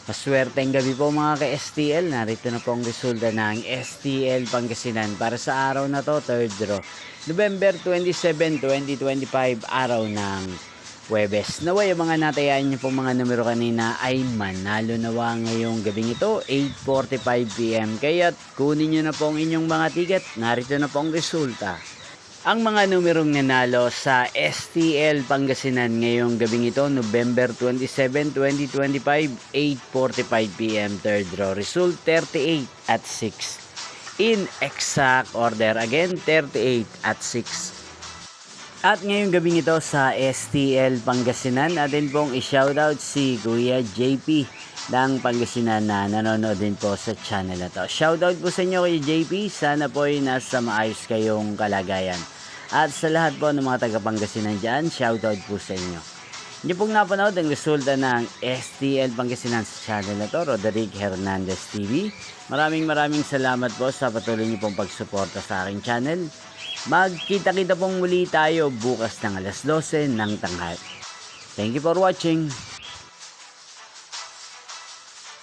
Maswerteng gabi po mga ka-STL. Narito na po ang resulta ng STL Pangasinan para sa araw na to, third draw. November 27, 2025, araw ng Huwebes. Naway ang mga natayaan niyo pong mga numero kanina ay manalo nawa ngayong gabing ito, 8:45 PM. Kaya't kunin niyo na po ang inyong mga ticket. Narito na po ang resulta. Ang mga numerong nanalo sa STL Pangasinan ngayong gabing ito, November 27, 2025, 8:45 PM, third draw. Result 38 at 6. In exact order again, 38 at 6. At ngayong gabing ito sa STL Pangasinan, natin pong i-shoutout si Kuya JP ng Pangasinan na nanonood din po sa channel na to. Shoutout po sa inyo Kuya JP, sana po ay nasa maayos kayong kalagayan. At sa lahat po ng mga taga Pangasinan dyan, shoutout po sa inyo. Hindi pong napanood ang resulta ng STL Pangasinan sa channel na to, Roderick Hernandez TV. Maraming salamat po sa patuloy niyo pong pagsuporta sa aking channel. Magkita-kita pong muli tayo bukas ng alas 12 ng tanghali. Thank you for watching.